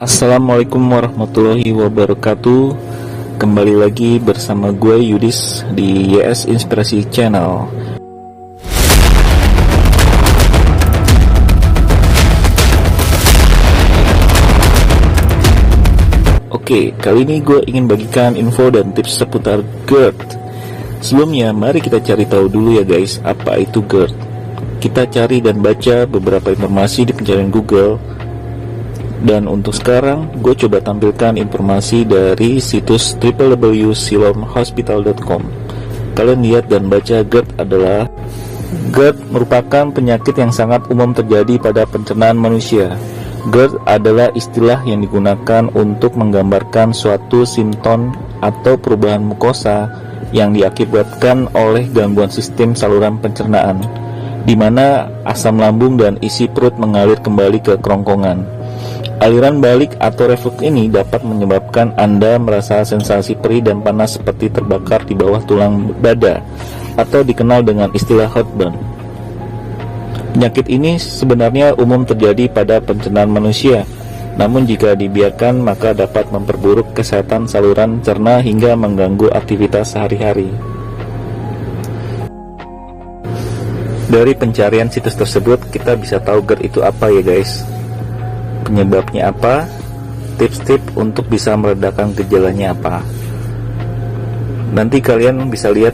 Assalamualaikum warahmatullahi wabarakatuh. Kembali lagi bersama gue Yudis di YS Inspirasi Channel. Oke, kali ini gue ingin bagikan info dan tips seputar GERD. Sebelumnya, mari kita cari tahu dulu ya guys, apa itu GERD. Kita cari dan baca beberapa informasi di pencarian Google. Dan untuk sekarang, gue coba tampilkan informasi dari situs www.silomhospital.com. Kalian lihat dan baca, GERD merupakan penyakit yang sangat umum terjadi pada pencernaan manusia. GERD adalah istilah yang digunakan untuk menggambarkan suatu simptom atau perubahan mukosa yang diakibatkan oleh gangguan sistem saluran pencernaan, di mana asam lambung dan isi perut mengalir kembali ke kerongkongan. Aliran balik atau reflux ini dapat menyebabkan Anda merasa sensasi perih dan panas seperti terbakar di bawah tulang dada, atau dikenal dengan istilah heartburn. Penyakit ini sebenarnya umum terjadi pada pencernaan manusia, namun jika dibiarkan maka dapat memperburuk kesehatan saluran cerna hingga mengganggu aktivitas sehari-hari. Dari pencarian situs tersebut kita bisa tahu GERD itu apa ya guys, penyebabnya apa, tips-tips untuk bisa meredakan gejalanya apa. Nanti kalian bisa lihat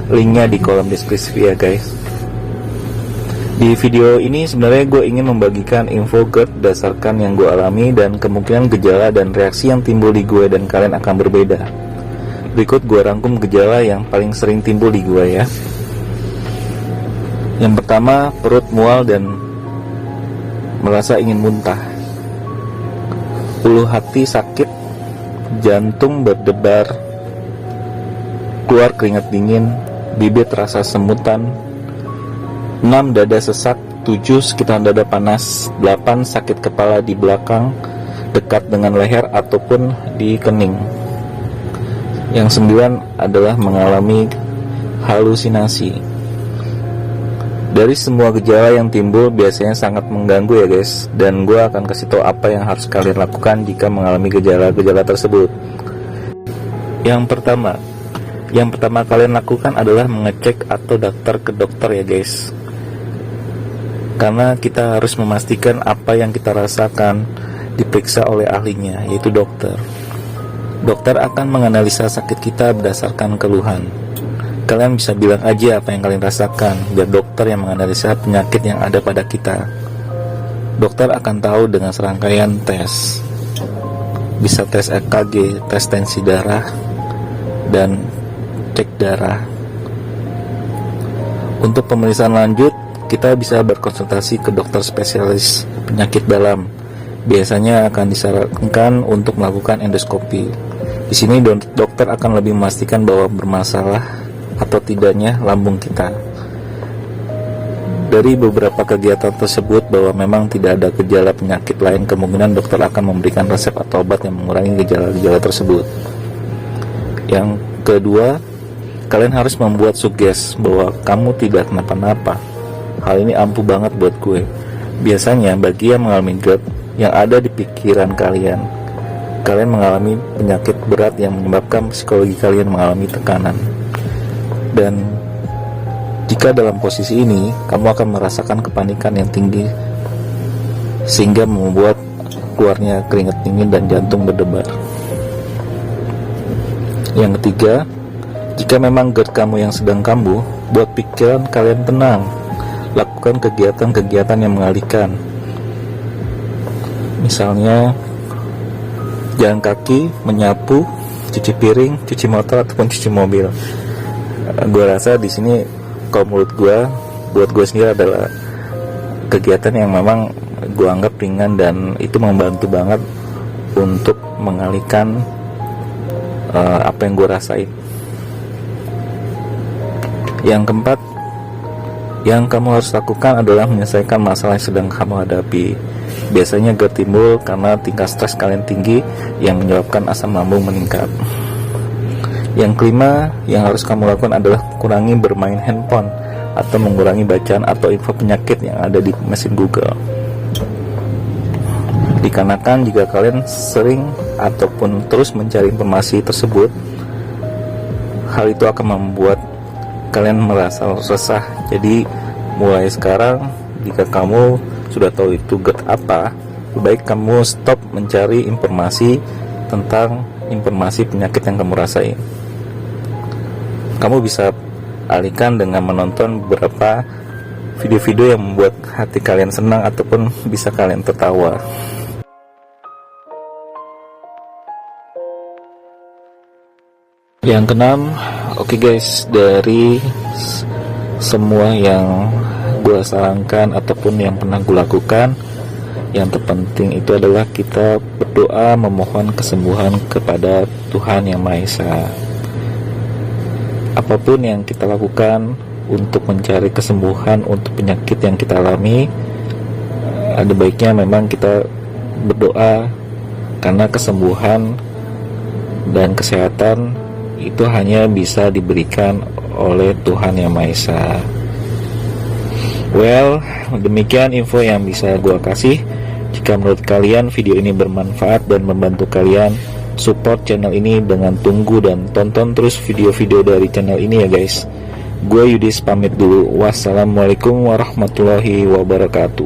linknya di kolom deskripsi ya guys. Di video ini sebenarnya gue ingin membagikan info GERD berdasarkan yang gue alami dan kemungkinan gejala dan reaksi yang timbul di gue dan kalian akan berbeda. Berikut gue rangkum gejala yang paling sering timbul di gue ya. Yang pertama, perut mual dan merasa ingin muntah. Ulu hati sakit, jantung berdebar, keluar keringat dingin, bibir terasa semutan. 6. Dada sesak. 7. Sekitar dada panas. 8. Sakit kepala di belakang, dekat dengan leher ataupun di kening. Yang 9 adalah mengalami halusinasi. Dari semua gejala yang timbul biasanya sangat mengganggu ya guys, dan gue akan kasih tahu apa yang harus kalian lakukan jika mengalami gejala-gejala tersebut. Yang pertama kalian lakukan adalah mengecek atau daftar ke dokter ya guys, karena kita harus memastikan apa yang kita rasakan diperiksa oleh ahlinya, yaitu dokter. Dokter akan menganalisa sakit kita berdasarkan keluhan. Kalian bisa bilang aja apa yang kalian rasakan, biar dokter yang menganalisa penyakit yang ada pada kita. Dokter akan tahu dengan serangkaian tes. Bisa tes EKG, tes tensi darah, dan cek darah. Untuk pemeriksaan lanjut, kita bisa berkonsultasi ke dokter spesialis penyakit dalam. Biasanya akan disarankan untuk melakukan endoskopi. Di sini dokter akan lebih memastikan bahwa bermasalah atau tidaknya lambung kita. Dari beberapa kegiatan tersebut bahwa memang tidak ada gejala penyakit lain, kemungkinan dokter akan memberikan resep atau obat yang mengurangi gejala-gejala tersebut. Yang kedua, kalian harus membuat suges bahwa kamu tidak kenapa-napa. Hal ini ampuh banget buat gue. Biasanya bagi yang mengalami GERD, yang ada di pikiran kalian mengalami penyakit berat yang menyebabkan psikologi kalian mengalami tekanan. Dan jika dalam posisi ini, kamu akan merasakan kepanikan yang tinggi sehingga membuat keluarnya keringat dingin dan jantung berdebar. Yang ketiga, jika memang GERD kamu yang sedang kambuh, buat pikiran kalian tenang. Lakukan kegiatan-kegiatan yang mengalihkan. Misalnya jalan kaki, menyapu, cuci piring, cuci motor ataupun cuci mobil. Gue rasa di sini kalau buat gue sendiri adalah kegiatan yang memang gue anggap ringan dan itu membantu banget untuk mengalihkan apa yang gue rasain. Yang keempat, yang kamu harus lakukan adalah menyelesaikan masalah yang sedang kamu hadapi. Biasanya GERD timbul karena tingkat stres kalian tinggi yang menyebabkan asam lambung meningkat. Yang kelima, yang harus kamu lakukan adalah kurangi bermain handphone atau mengurangi bacaan atau info penyakit yang ada di mesin Google. Dikarenakan jika kalian sering ataupun terus mencari informasi tersebut, hal itu akan membuat kalian merasa resah. Jadi mulai sekarang, jika kamu sudah tahu itu GERD apa, lebih baik kamu stop mencari informasi tentang informasi penyakit yang kamu rasain. Kamu bisa alihkan dengan menonton beberapa video-video yang membuat hati kalian senang ataupun bisa kalian tertawa. Yang keenam, oke guys, dari semua yang gue sarankan ataupun yang pernah gue lakukan, yang terpenting itu adalah kita berdoa memohon kesembuhan kepada Tuhan Yang Maha Esa. Apapun yang kita lakukan untuk mencari kesembuhan untuk penyakit yang kita alami, ada baiknya memang kita berdoa, karena kesembuhan dan kesehatan itu hanya bisa diberikan oleh Tuhan Yang Maha Esa. Well, demikian info yang bisa gua kasih. Jika menurut kalian video ini bermanfaat dan membantu kalian, support channel ini dengan tunggu dan tonton terus video-video dari channel ini ya guys. Gue Yudis pamit dulu. Wassalamualaikum warahmatullahi wabarakatuh.